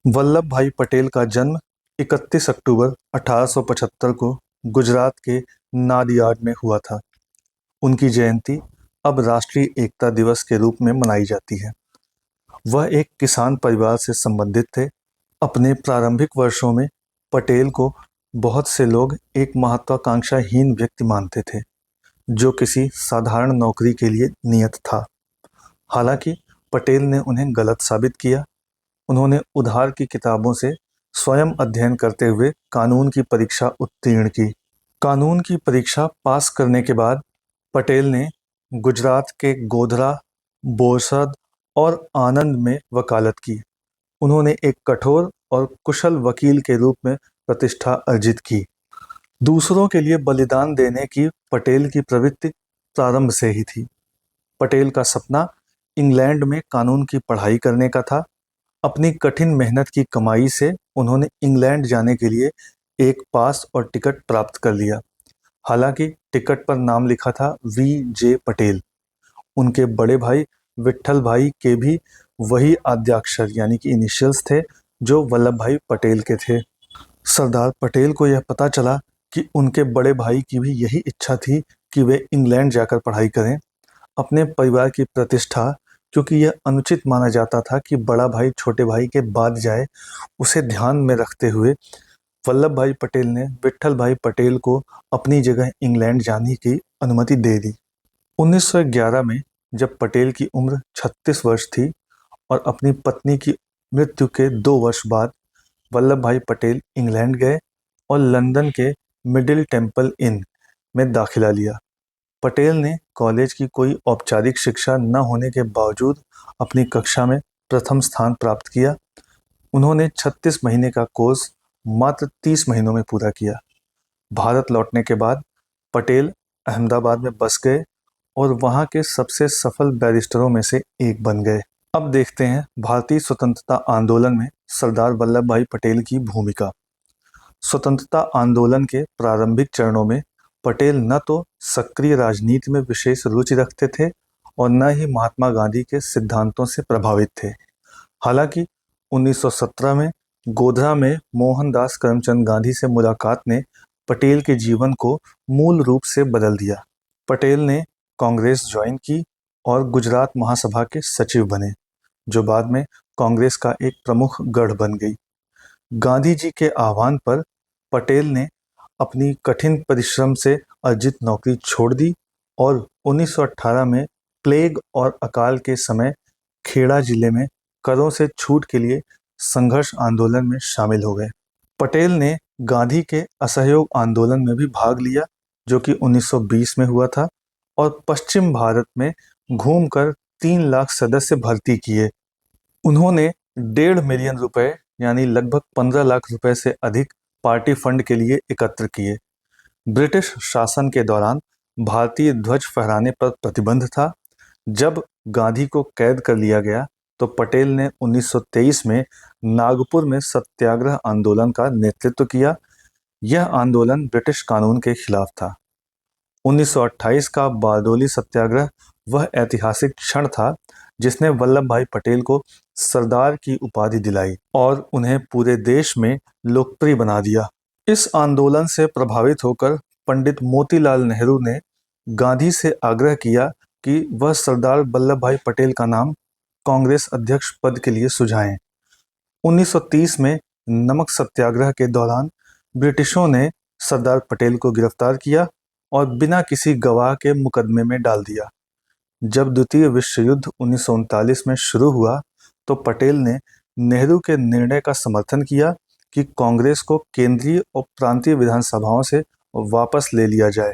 वल्लभ भाई पटेल का जन्म 31 अक्टूबर 1875 को गुजरात के नादियाड में हुआ था। उनकी जयंती अब राष्ट्रीय एकता दिवस के रूप में मनाई जाती है। वह एक किसान परिवार से संबंधित थे। अपने प्रारंभिक वर्षों में पटेल को बहुत से लोग एक महत्वाकांक्षाहीन व्यक्ति मानते थे, जो किसी साधारण नौकरी के लिए नियत था। हालांकि पटेल ने उन्हें गलत साबित किया। उन्होंने उधार की किताबों से स्वयं अध्ययन करते हुए कानून की परीक्षा उत्तीर्ण की। कानून की परीक्षा पास करने के बाद पटेल ने गुजरात के गोधरा, बोरसद और आनंद में वकालत की। उन्होंने एक कठोर और कुशल वकील के रूप में प्रतिष्ठा अर्जित की। दूसरों के लिए बलिदान देने की पटेल की प्रवृत्ति प्रारंभ से ही थी। पटेल का सपना इंग्लैंड में कानून की पढ़ाई करने का था। अपनी कठिन मेहनत की कमाई से उन्होंने इंग्लैंड जाने के लिए एक पास और टिकट प्राप्त कर लिया। हालांकि टिकट पर नाम लिखा था V.J. पटेल। उनके बड़े भाई विट्ठल भाई के भी वही आद्याक्षर यानी कि इनिशियल्स थे जो वल्लभ भाई पटेल के थे। सरदार पटेल को यह पता चला कि उनके बड़े भाई की भी यही इच्छा थी कि वे इंग्लैंड जाकर पढ़ाई करें। अपने परिवार की प्रतिष्ठा, क्योंकि यह अनुचित माना जाता था कि बड़ा भाई छोटे भाई के बाद जाए, उसे ध्यान में रखते हुए वल्लभ भाई पटेल ने विट्ठल भाई पटेल को अपनी जगह इंग्लैंड जाने की अनुमति दे दी। 1911 में जब पटेल की उम्र 36 वर्ष थी और अपनी पत्नी की मृत्यु के 2 वर्ष बाद वल्लभ भाई पटेल इंग्लैंड गए और लंदन के मिडिल टेम्पल इन में दाखिला लिया। पटेल ने कॉलेज की कोई औपचारिक शिक्षा न होने के बावजूद अपनी कक्षा में प्रथम स्थान प्राप्त किया। उन्होंने 36 महीने का कोर्स मात्र 30 महीनों में पूरा किया। भारत लौटने के बाद पटेल अहमदाबाद में बस गए और वहां के सबसे सफल बैरिस्टरों में से एक बन गए। अब देखते हैं भारतीय स्वतंत्रता आंदोलन में सरदार वल्लभ भाई पटेल की भूमिका। स्वतंत्रता आंदोलन के प्रारंभिक चरणों में पटेल न तो सक्रिय राजनीति में विशेष रुचि रखते थे और न ही महात्मा गांधी के सिद्धांतों से प्रभावित थे। हालांकि 1917 में गोधरा में मोहनदास करमचंद गांधी से मुलाकात ने पटेल के जीवन को मूल रूप से बदल दिया। पटेल ने कांग्रेस ज्वाइन की और गुजरात महासभा के सचिव बने, जो बाद में कांग्रेस का एक प्रमुख गढ़ बन गई। गांधी जी के आह्वान पर पटेल ने अपनी कठिन परिश्रम से अर्जित नौकरी छोड़ दी और 1918 में प्लेग और अकाल के समय खेड़ा जिले में करों से छूट के लिए संघर्ष आंदोलन में शामिल हो गए। पटेल ने गांधी के असहयोग आंदोलन में भी भाग लिया, जो कि 1920 में हुआ था, और पश्चिम भारत में घूमकर 3 लाख सदस्य भर्ती किए। उन्होंने 1.5 मिलियन रुपए यानी लगभग 15 लाख रुपए से अधिक पार्टी फंड के लिए एकत्र किए। ब्रिटिश शासन के दौरान भारतीय ध्वज फहराने पर प्रतिबंध था। जब गांधी को कैद कर लिया गया तो पटेल ने 1923 में नागपुर में सत्याग्रह आंदोलन का नेतृत्व किया। यह आंदोलन ब्रिटिश कानून के खिलाफ था। 1928 का बारडोली सत्याग्रह वह ऐतिहासिक क्षण था जिसने वल्लभ भाई पटेल को सरदार की उपाधि दिलाई और उन्हें पूरे देश में लोकप्रिय बना दिया। इस आंदोलन से प्रभावित होकर पंडित मोतीलाल नेहरू ने गांधी से आग्रह किया कि वह सरदार वल्लभ भाई पटेल का नाम कांग्रेस अध्यक्ष पद के लिए सुझाएं। 1930 में नमक सत्याग्रह के दौरान ब्रिटिशों ने सरदार पटेल को गिरफ्तार किया और बिना किसी गवाह के मुकदमे में डाल दिया। जब द्वितीय विश्व युद्ध 1939 में शुरू हुआ तो पटेल ने नेहरू के निर्णय का समर्थन किया कि कांग्रेस को केंद्रीय और प्रांतीय विधानसभाओं से वापस ले लिया जाए।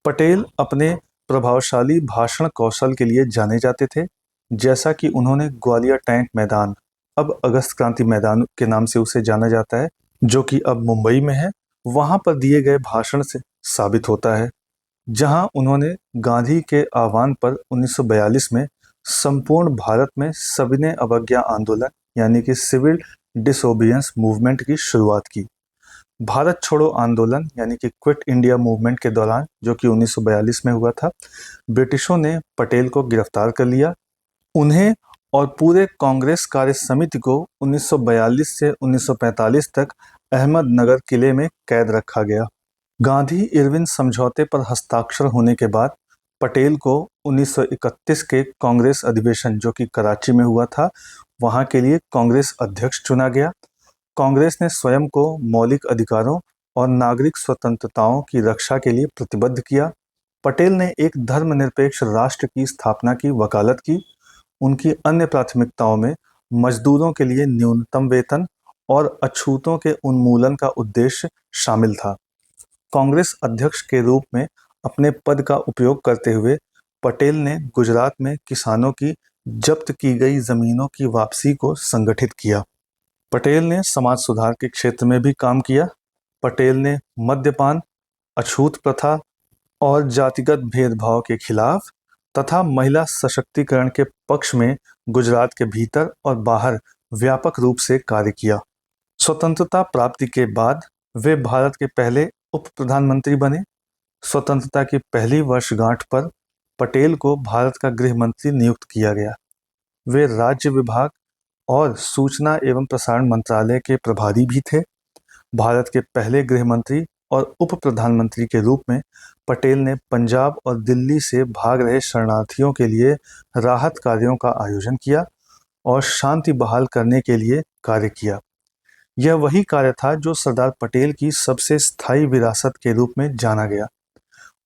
पटेल अपने प्रभावशाली भाषण कौशल के लिए जाने जाते थे, जैसा कि उन्होंने ग्वालियर टैंक मैदान, अब अगस्त क्रांति मैदान के नाम से उसे जाना जाता है, जो कि अब मुंबई में है, वहां पर दिए गए भाषण से साबित होता है, जहां उन्होंने गांधी के आह्वान पर 1942 में संपूर्ण भारत में सविनय अवज्ञा आंदोलन यानी कि सिविल डिसोबीडियंस मूवमेंट की शुरुआत की। भारत छोड़ो आंदोलन यानी कि क्विट इंडिया मूवमेंट के दौरान, जो कि 1942 में हुआ था, ब्रिटिशों ने पटेल को गिरफ्तार कर लिया। उन्हें और पूरे कांग्रेस कार्य समिति को 1942 से 1945 तक अहमदनगर किले में कैद रखा गया। गांधी इरविन समझौते पर हस्ताक्षर होने के बाद पटेल को 1931 के कांग्रेस अधिवेशन, जो कि कराची में हुआ था, वहां के लिए कांग्रेस अध्यक्ष चुना गया। कांग्रेस ने स्वयं को मौलिक अधिकारों और नागरिक स्वतंत्रताओं की रक्षा के लिए प्रतिबद्ध किया। पटेल ने एक धर्मनिरपेक्ष राष्ट्र की स्थापना की वकालत की। उनकी अन्य प्राथमिकताओं में मजदूरों के लिए न्यूनतम वेतन और अछूतों के उन्मूलन का उद्देश्य शामिल था। कांग्रेस अध्यक्ष के रूप में अपने पद का उपयोग करते हुए पटेल ने गुजरात में किसानों की जब्त की गई जमीनों की वापसी को संगठित किया। पटेल ने समाज सुधार के क्षेत्र में भी काम किया। पटेल ने मद्यपान, अछूत प्रथा और जातिगत भेदभाव के खिलाफ तथा महिला सशक्तिकरण के पक्ष में गुजरात के भीतर और बाहर व्यापक रूप से कार्य किया। स्वतंत्रता प्राप्ति के बाद वे भारत के पहले उप प्रधानमंत्री बने। स्वतंत्रता की पहली वर्षगांठ पर पटेल को भारत का गृह मंत्री नियुक्त किया गया। वे राज्य विभाग और सूचना एवं प्रसारण मंत्रालय के प्रभारी भी थे। भारत के पहले गृह मंत्री और उप प्रधानमंत्री के रूप में पटेल ने पंजाब और दिल्ली से भाग रहे शरणार्थियों के लिए राहत कार्यों का आयोजन किया और शांति बहाल करने के लिए कार्य किया। यह वही कार्य था जो सरदार पटेल की सबसे स्थायी विरासत के रूप में जाना गया।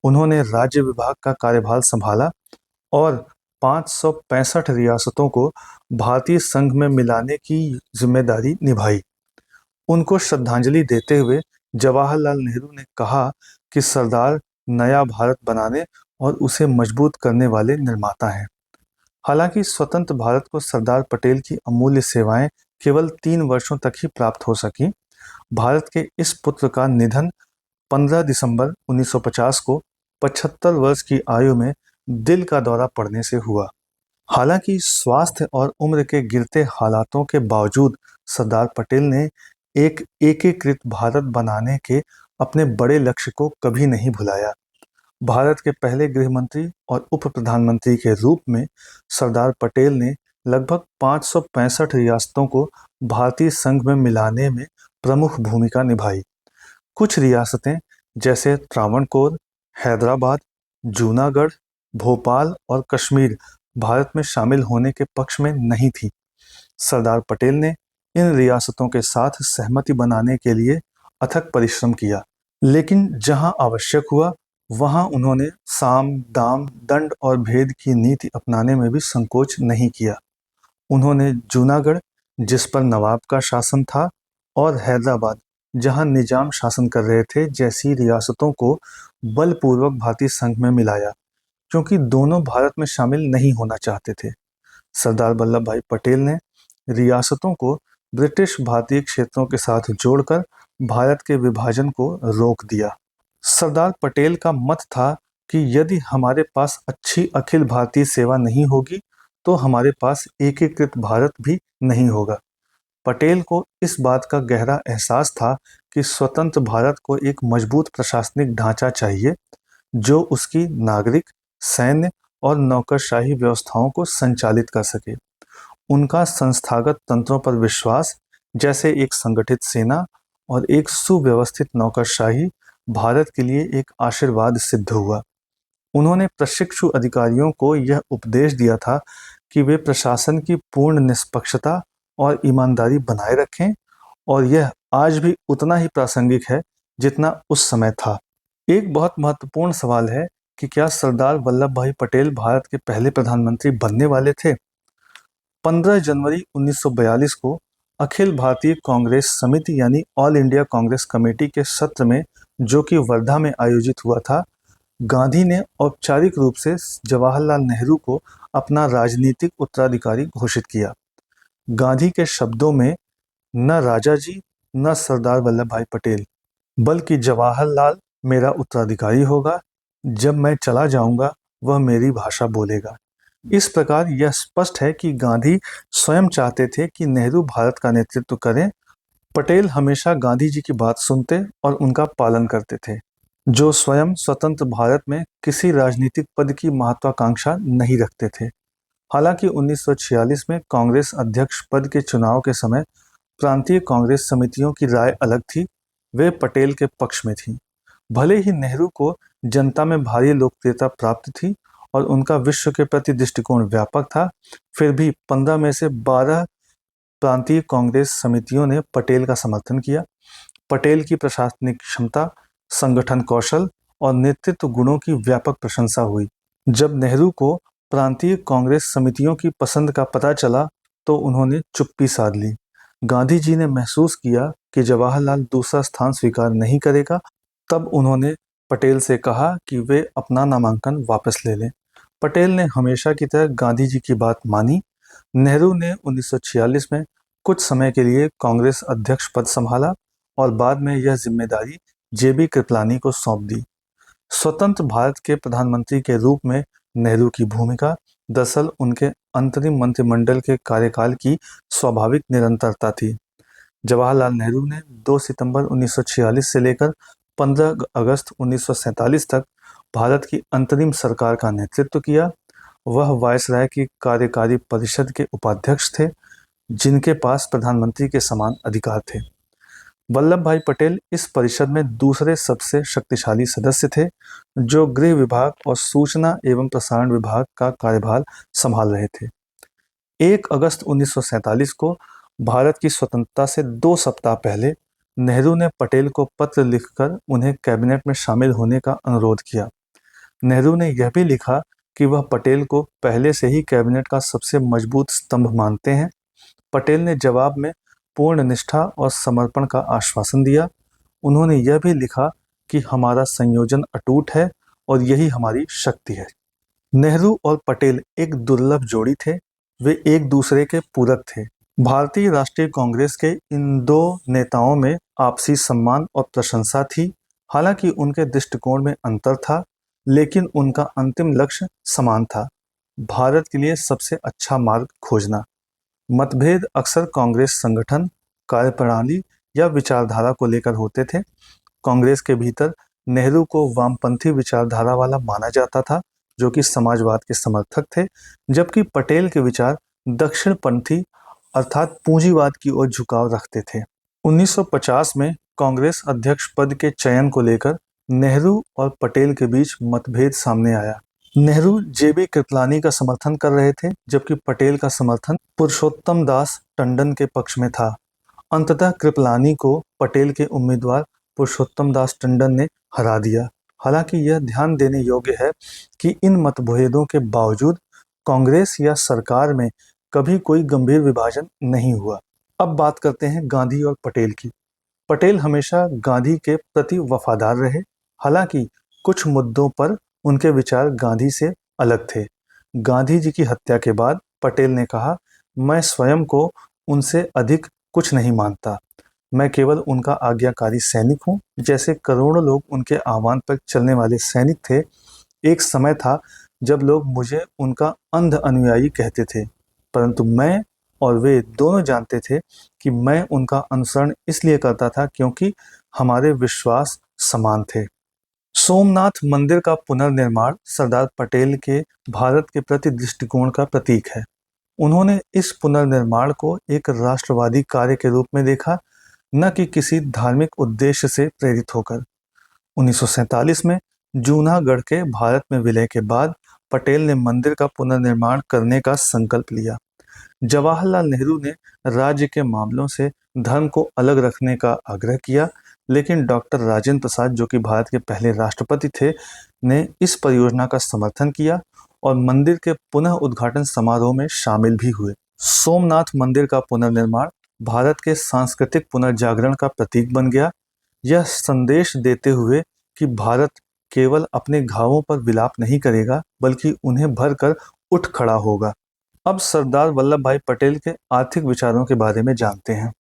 उन्होंने राज्य विभाग का कार्यभार संभाला और 565 रियासतों को भारतीय संघ में मिलाने की जिम्मेदारी निभाई। उनको श्रद्धांजलि देते हुए जवाहरलाल नेहरू ने कहा कि सरदार नया भारत बनाने और उसे मजबूत करने वाले निर्माता हैं। हालांकि स्वतंत्र भारत को सरदार पटेल की अमूल्य सेवाएं केवल 3 वर्षों तक ही प्राप्त हो सकी। भारत के इस पुत्र का निधन 15 दिसंबर 1950 को 75 वर्ष की आयु में दिल का दौरा पड़ने से हुआ। हालांकि स्वास्थ्य और उम्र के गिरते हालातों के बावजूद सरदार पटेल ने एक एकीकृत भारत बनाने के अपने बड़े लक्ष्य को कभी नहीं भुलाया। भारत के पहले गृह मंत्री और उप प्रधानमंत्री के रूप में सरदार पटेल ने लगभग 565 रियासतों को भारतीय संघ में मिलाने में प्रमुख भूमिका निभाई। कुछ रियासतें जैसे त्रावणकोर, हैदराबाद, जूनागढ़, भोपाल और कश्मीर भारत में शामिल होने के पक्ष में नहीं थी। सरदार पटेल ने इन रियासतों के साथ सहमति बनाने के लिए अथक परिश्रम किया, लेकिन जहां आवश्यक हुआ वहां उन्होंने साम, दाम, दंड और भेद की नीति अपनाने में भी संकोच नहीं किया। उन्होंने जूनागढ़, जिस पर नवाब का शासन था, और हैदराबाद, जहां निजाम शासन कर रहे थे, जैसी रियासतों को बलपूर्वक भारतीय संघ में मिलाया, क्योंकि दोनों भारत में शामिल नहीं होना चाहते थे। सरदार वल्लभ भाई पटेल ने रियासतों को ब्रिटिश भारतीय क्षेत्रों के साथ जोड़कर भारत के विभाजन को रोक दिया। सरदार पटेल का मत था कि यदि हमारे पास अच्छी अखिल भारतीय सेवा नहीं होगी तो हमारे पास एकीकृत भारत भी नहीं होगा। पटेल को इस बात का गहरा एहसास था कि स्वतंत्र भारत को एक मजबूत प्रशासनिक ढांचा चाहिए जो उसकी नागरिक, सैन्य और नौकरशाही व्यवस्थाओं को संचालित कर सके। उनका संस्थागत तंत्रों पर विश्वास, जैसे एक संगठित सेना और एक सुव्यवस्थित नौकरशाही, भारत के लिए एक आशीर्वाद सिद्ध हुआ। उन्होंने प्रशिक्षु अधिकारियों को यह उपदेश दिया था कि वे प्रशासन की पूर्ण निष्पक्षता और ईमानदारी बनाए रखें, और यह आज भी उतना ही प्रासंगिक है जितना उस समय था। एक बहुत महत्वपूर्ण सवाल है कि क्या सरदार वल्लभ भाई पटेल भारत के पहले प्रधानमंत्री बनने वाले थे? 15 जनवरी 1942 को अखिल भारतीय कांग्रेस समिति यानी ऑल इंडिया कांग्रेस कमेटी के सत्र में, जो कि वर्धा में आयोजित हुआ था, गांधी ने औपचारिक रूप से जवाहरलाल नेहरू को अपना राजनीतिक उत्तराधिकारी घोषित किया। गांधी के शब्दों में न राजा जी, न सरदार वल्लभ भाई पटेल, बल्कि जवाहरलाल मेरा उत्तराधिकारी होगा। जब मैं चला जाऊंगा वह मेरी भाषा बोलेगा। इस प्रकार यह स्पष्ट है कि गांधी स्वयं चाहते थे कि नेहरू भारत का नेतृत्व करें। पटेल हमेशा गांधी जी की बात सुनते और उनका पालन करते थे, जो स्वयं स्वतंत्र भारत में किसी राजनीतिक पद की महत्वाकांक्षा नहीं रखते थे। हालांकि 1946 में कांग्रेस अध्यक्ष पद के चुनाव के समय प्रांतीय कांग्रेस समितियों की राय अलग थी। वे पटेल के पक्ष में थी। भले ही नेहरू को जनता में भारी लोकप्रियता प्राप्त थी और उनका विश्व के प्रति दृष्टिकोण व्यापक था, फिर भी 15 में से 12 प्रांतीय कांग्रेस समितियों ने पटेल का समर्थन किया। पटेल की प्रशासनिक क्षमता, संगठन कौशल और नेतृत्व गुणों की व्यापक प्रशंसा हुई। जब नेहरू को प्रांतीय कांग्रेस समितियों की पसंद का पता चला तो उन्होंने चुप्पी साध ली। गांधी जी ने महसूस किया कि जवाहरलाल दूसरा स्थान स्वीकार नहीं करेगा। तब उन्होंने पटेल से कहा कि वे अपना नामांकन वापस ले लें। पटेल ने हमेशा की तरह गांधी जी की बात मानी। नेहरू ने 1946 में कुछ समय के लिए कांग्रेस अध्यक्ष पद संभाला और बाद में यह जिम्मेदारी जेबी कृपलानी को सौंप दी। स्वतंत्र भारत के प्रधानमंत्री के रूप में नेहरू की भूमिका दरअसल उनके अंतरिम मंत्रिमंडल के कार्यकाल की स्वाभाविक निरंतरता थी। जवाहरलाल नेहरू ने 2 सितंबर 1946 से लेकर 15 अगस्त 1947 तक भारत की अंतरिम सरकार का नेतृत्व किया। वह वायसराय की कार्यकारी परिषद के उपाध्यक्ष थे, जिनके पास प्रधानमंत्री के समान अधिकार थे। वल्लभ भाई पटेल इस परिषद में दूसरे सबसे शक्तिशाली सदस्य थे, जो गृह विभाग और सूचना एवं प्रसारण विभाग का कार्यभार संभाल रहे थे। 1 अगस्त 1947 को भारत की स्वतंत्रता से 2 सप्ताह पहले नेहरू ने पटेल को पत्र लिखकर उन्हें कैबिनेट में शामिल होने का अनुरोध किया। नेहरू ने यह भी लिखा कि वह पटेल को पहले से ही कैबिनेट का सबसे मजबूत स्तंभ मानते हैं। पटेल ने जवाब में पूर्ण निष्ठा और समर्पण का आश्वासन दिया। उन्होंने यह भी लिखा कि हमारा संयोजन अटूट है और यही हमारी शक्ति है। नेहरू और पटेल एक दुर्लभ जोड़ी थे। वे एक दूसरे के पूरक थे। भारतीय राष्ट्रीय कांग्रेस के इन दो नेताओं में आपसी सम्मान और प्रशंसा थी। हालांकि उनके दृष्टिकोण में अंतर था, लेकिन उनका अंतिम लक्ष्य समान था, भारत के लिए सबसे अच्छा मार्ग खोजना। मतभेद अक्सर कांग्रेस संगठन, कार्यप्रणाली या विचारधारा को लेकर होते थे। कांग्रेस के भीतर नेहरू को वामपंथी विचारधारा वाला माना जाता था, जो कि समाजवाद के समर्थक थे, जबकि पटेल के विचार दक्षिणपंथी अर्थात पूंजीवाद की ओर झुकाव रखते थे। 1950 में कांग्रेस अध्यक्ष पद के चयन को लेकर नेहरू और पटेल के बीच मतभेद सामने आया। नेहरू जेबी कृपलानी का समर्थन कर रहे थे, जबकि पटेल का समर्थन पुरुषोत्तम दास टंडन के पक्ष में था। अंततः कृपलानी को पटेल के उम्मीदवार पुरुषोत्तम दास टंडन ने हरा दिया। हालांकि यह ध्यान देने योग्य है कि इन मतभेदों के बावजूद कांग्रेस या सरकार में कभी कोई गंभीर विभाजन नहीं हुआ। अब बात करते हैं गांधी और पटेल की। पटेल हमेशा गांधी के प्रति वफादार रहे। हालांकि कुछ मुद्दों पर उनके विचार गांधी से अलग थे। गांधी जी की हत्या के बाद पटेल ने कहा, मैं स्वयं को उनसे अधिक कुछ नहीं मानता, मैं केवल उनका आज्ञाकारी सैनिक हूँ। जैसे करोड़ों लोग उनके आह्वान पर चलने वाले सैनिक थे, एक समय था जब लोग मुझे उनका अंध अनुयायी कहते थे, परंतु मैं और वे दोनों जानते थे कि मैं उनका अनुसरण इसलिए करता था क्योंकि हमारे विश्वास समान थे। सोमनाथ मंदिर का पुनर्निर्माण सरदार पटेल के भारत के प्रति दृष्टिकोण का प्रतीक है। उन्होंने इस पुनर्निर्माण को एक राष्ट्रवादी कार्य के रूप में देखा, न कि किसी धार्मिक उद्देश्य से प्रेरित होकर। 1947 में जूनागढ़ के भारत में विलय के बाद पटेल ने मंदिर का पुनर्निर्माण करने का संकल्प लिया। जवाहरलाल नेहरू ने राज्य के मामलों से धर्म को अलग रखने का आग्रह किया, लेकिन डॉक्टर राजेंद्र प्रसाद, जो कि भारत के पहले राष्ट्रपति थे, ने इस परियोजना का समर्थन किया और मंदिर के पुनः उद्घाटन समारोह में शामिल भी हुए। सोमनाथ मंदिर का पुनर्निर्माण भारत के सांस्कृतिक पुनर्जागरण का प्रतीक बन गया, यह संदेश देते हुए कि भारत केवल अपने घावों पर विलाप नहीं करेगा, बल्कि उन्हें भरकर उठ खड़ा होगा। अब सरदार वल्लभ भाई पटेल के आर्थिक विचारों के बारे में जानते हैं।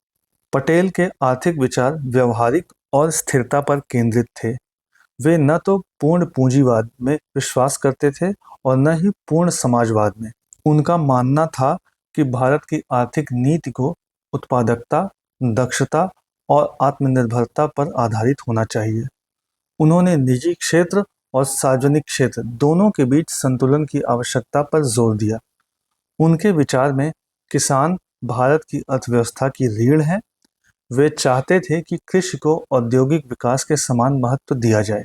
पटेल के आर्थिक विचार व्यवहारिक और स्थिरता पर केंद्रित थे। वे न तो पूर्ण पूंजीवाद में विश्वास करते थे और न ही पूर्ण समाजवाद में। उनका मानना था कि भारत की आर्थिक नीति को उत्पादकता, दक्षता और आत्मनिर्भरता पर आधारित होना चाहिए। उन्होंने निजी क्षेत्र और सार्वजनिक क्षेत्र दोनों के बीच संतुलन की आवश्यकता पर जोर दिया। उनके विचार में किसान भारत की अर्थव्यवस्था की रीढ़ है। वे चाहते थे कि कृषि को औद्योगिक विकास के समान महत्व दिया जाए।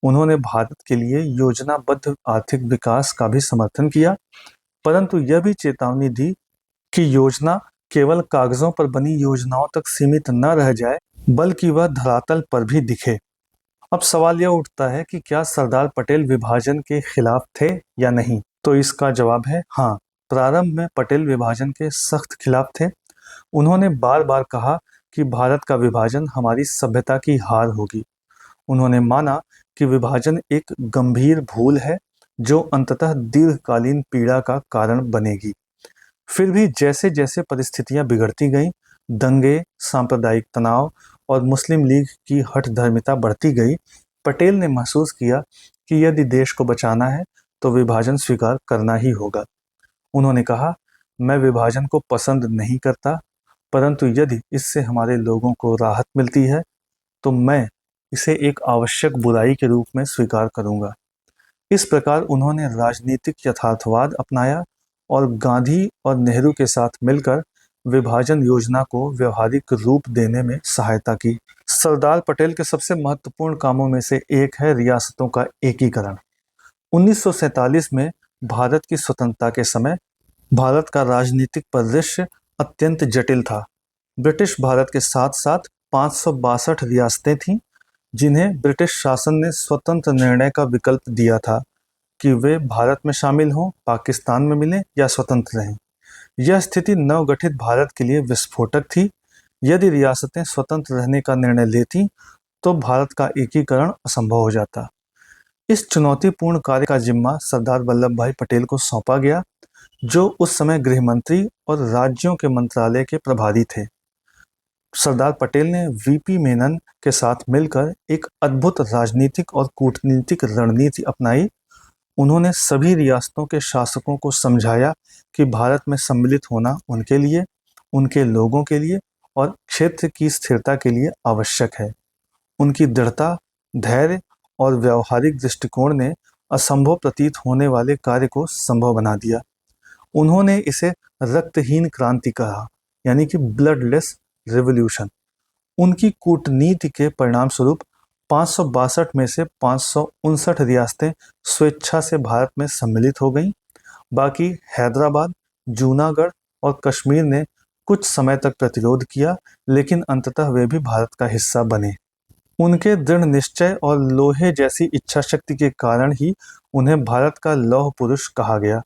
उन्होंने भारत के लिए योजनाबद्ध आर्थिक विकास का भी समर्थन किया, परंतु यह भी चेतावनी दी कि योजना केवल कागजों पर बनी योजनाओं तक सीमित न रह जाए, बल्कि वह धरातल पर भी दिखे। अब सवाल यह उठता है कि क्या सरदार पटेल विभाजन के खिलाफ थे या नहीं? तो इसका जवाब है हाँ। प्रारंभ में पटेल विभाजन के सख्त खिलाफ थे। उन्होंने बार बार कहा कि भारत का विभाजन हमारी सभ्यता की हार होगी। उन्होंने माना कि विभाजन एक गंभीर भूल है जो अंततः दीर्घकालीन पीड़ा का कारण बनेगी। फिर भी जैसे जैसे परिस्थितियां बिगड़ती गईं, दंगे, सांप्रदायिक तनाव और मुस्लिम लीग की हठधर्मिता बढ़ती गई, पटेल ने महसूस किया कि यदि देश को बचाना है तो विभाजन स्वीकार करना ही होगा। उन्होंने कहा, मैं विभाजन को पसंद नहीं करता, परंतु यदि इससे हमारे लोगों को राहत मिलती है तो मैं इसे एक आवश्यक बुराई के रूप में स्वीकार करूंगा। इस प्रकार उन्होंने राजनीतिक यथार्थवाद अपनाया और गांधी और नेहरू के साथ मिलकर विभाजन योजना को व्यवहारिक रूप देने में सहायता की। सरदार पटेल के सबसे महत्वपूर्ण कामों में से एक है रियासतों का एकीकरण। 1947 में भारत की स्वतंत्रता के समय भारत का राजनीतिक परिदृश्य अत्यंत जटिल था। ब्रिटिश भारत के साथ साथ 562 रियासतें थीं, जिन्हें ब्रिटिश शासन ने स्वतंत्र निर्णय का विकल्प दिया था कि वे भारत में शामिल हों, पाकिस्तान में मिलें या स्वतंत्र रहें। यह स्थिति नवगठित भारत के लिए विस्फोटक थी। यदि रियासतें स्वतंत्र रहने का निर्णय लेती तो भारत का एकीकरण असंभव हो जाता। इस चुनौतीपूर्ण कार्य का जिम्मा सरदार वल्लभ भाई पटेल को सौंपा गया, जो उस समय गृह मंत्री और राज्यों के मंत्रालय के प्रभारी थे। सरदार पटेल ने वीपी मेनन के साथ मिलकर एक अद्भुत राजनीतिक और कूटनीतिक रणनीति अपनाई। उन्होंने सभी रियासतों के शासकों को समझाया कि भारत में सम्मिलित होना उनके लिए, उनके लोगों के लिए और क्षेत्र की स्थिरता के लिए आवश्यक है। उनकी दृढ़ता, धैर्य और व्यावहारिक दृष्टिकोण ने असंभव प्रतीत होने वाले कार्य को संभव बना दिया। उन्होंने इसे रक्तहीन क्रांति कहा, यानी कि ब्लडलेस रिवॉल्यूशन। उनकी कूटनीति के परिणाम स्वरूप 562 में से 559 रियासतें स्वेच्छा से भारत में सम्मिलित हो गईं। बाकी हैदराबाद, जूनागढ़ और कश्मीर ने कुछ समय तक प्रतिरोध किया, लेकिन अंततः वे भी भारत का हिस्सा बने। उनके दृढ़ निश्चय और लोहे जैसी इच्छा शक्ति के कारण ही उन्हें भारत का लौह पुरुष कहा गया।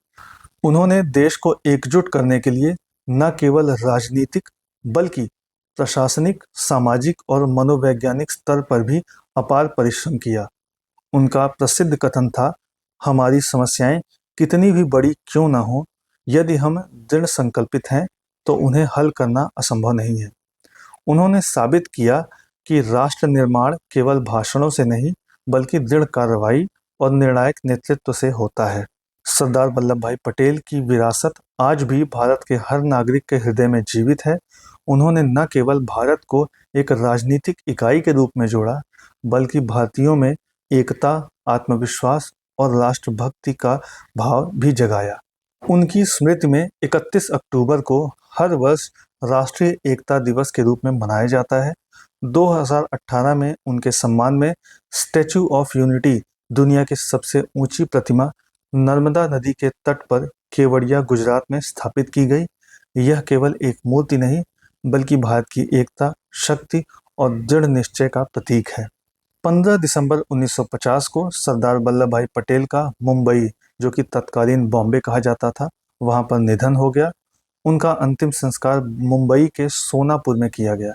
उन्होंने देश को एकजुट करने के लिए न केवल राजनीतिक बल्कि प्रशासनिक, सामाजिक और मनोवैज्ञानिक स्तर पर भी अपार परिश्रम किया। उनका प्रसिद्ध कथन था, हमारी समस्याएं कितनी भी बड़ी क्यों न हो, यदि हम दृढ़ संकल्पित हैं तो उन्हें हल करना असंभव नहीं है। उन्होंने साबित किया कि राष्ट्र निर्माण केवल भाषणों से नहीं बल्कि दृढ़ कार्रवाई और निर्णायक नेतृत्व से होता है। सरदार वल्लभ भाई पटेल की विरासत आज भी भारत के हर नागरिक के हृदय में जीवित है। उन्होंने न केवल भारत को एक राजनीतिक इकाई के रूप में जोड़ा, बल्कि भारतीयों में एकता, आत्मविश्वास और राष्ट्रभक्ति का भाव भी जगाया। उनकी स्मृति में 31 अक्टूबर को हर वर्ष राष्ट्रीय एकता दिवस के रूप में मनाया जाता है। 2018 में उनके सम्मान में स्टैच्यू ऑफ यूनिटी, दुनिया की सबसे ऊंची प्रतिमा, नर्मदा नदी के तट पर केवड़िया, गुजरात में स्थापित की गई। यह केवल एक मूर्ति नहीं बल्कि भारत की एकता, शक्ति और दृढ़ निश्चय का प्रतीक है। 15 दिसंबर 1950 को सरदार वल्लभ भाई पटेल का मुंबई, जो कि तत्कालीन बॉम्बे कहा जाता था, वहां पर निधन हो गया। उनका अंतिम संस्कार मुंबई के सोनापुर में किया गया।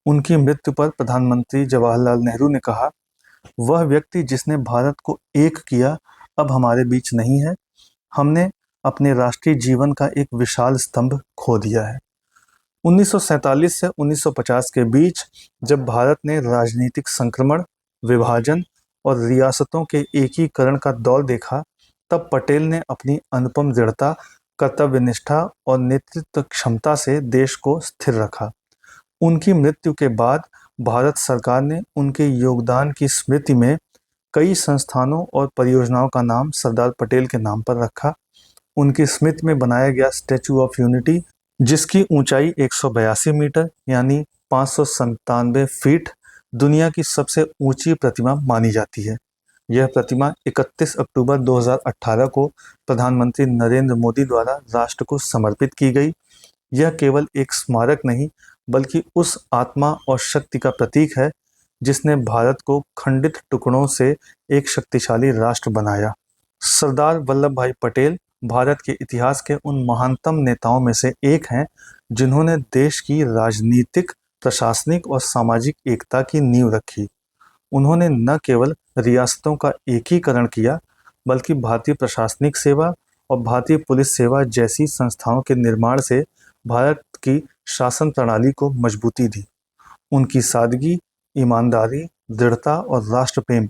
उनकी मृत्यु पर प्रधानमंत्री जवाहरलाल नेहरू ने कहा, वह व्यक्ति जिसने भारत को एक किया अब हमारे बीच नहीं है। हमने अपने राष्ट्रीय जीवन का एक विशाल स्तंभ खो दिया है। 1947 से 1950 के बीच जब भारत ने राजनीतिक संक्रमण, विभाजन और रियासतों के एकीकरण का दौर देखा, तब पटेल ने अपनी अनुपम दृढ़ता, कर्तव्यनिष्ठा और नेतृत्व क्षमता से देश को स्थिर रखा। उनकी मृत्यु के बाद भारत सरकार ने उनके योगदान की स्मृति में कई संस्थानों और परियोजनाओं का नाम सरदार पटेल के नाम पर रखा। उनकी स्मृति में बनाया गया स्टैचू ऑफ यूनिटी, जिसकी ऊंचाई 182 मीटर यानी 597 फीट, दुनिया की सबसे ऊंची प्रतिमा मानी जाती है। यह प्रतिमा 31 अक्टूबर 2018 को प्रधानमंत्री नरेंद्र मोदी द्वारा राष्ट्र को समर्पित की गई। यह केवल एक स्मारक नहीं, बल्कि उस आत्मा और शक्ति का प्रतीक है जिसने भारत को खंडित टुकड़ों से एक शक्तिशाली राष्ट्र बनाया। सरदार वल्लभ भाई पटेल भारत के इतिहास के उन महानतम नेताओं में से एक हैं जिन्होंने देश की राजनीतिक, प्रशासनिक और सामाजिक एकता की नींव रखी। उन्होंने न केवल रियासतों का एकीकरण किया, बल्कि भारतीय प्रशासनिक सेवा और भारतीय पुलिस सेवा जैसी संस्थाओं के निर्माण से भारत की शासन प्रणाली को मजबूती दी। उनकी सादगी, ईमानदारी, दृढ़ता और राष्ट्र प्रेम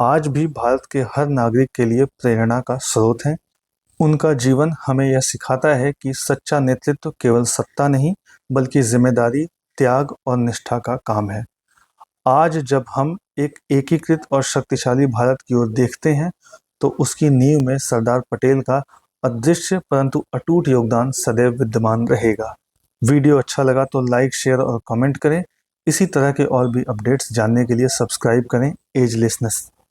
आज भी भारत के हर नागरिक के लिए प्रेरणा का स्रोत है। उनका जीवन हमें यह सिखाता है कि सच्चा नेतृत्व केवल सत्ता नहीं, बल्कि जिम्मेदारी, त्याग और निष्ठा का काम है। आज जब हम एक एकीकृत और शक्तिशाली भारत की ओर देखते हैं, तो उसकी नींव में सरदार पटेल का अदृश्य परंतु अटूट योगदान सदैव विद्यमान रहेगा। वीडियो अच्छा लगा तो लाइक, शेयर और कमेंट करें। इसी तरह के और भी अपडेट्स जानने के लिए सब्सक्राइब करें एजलेसनेस।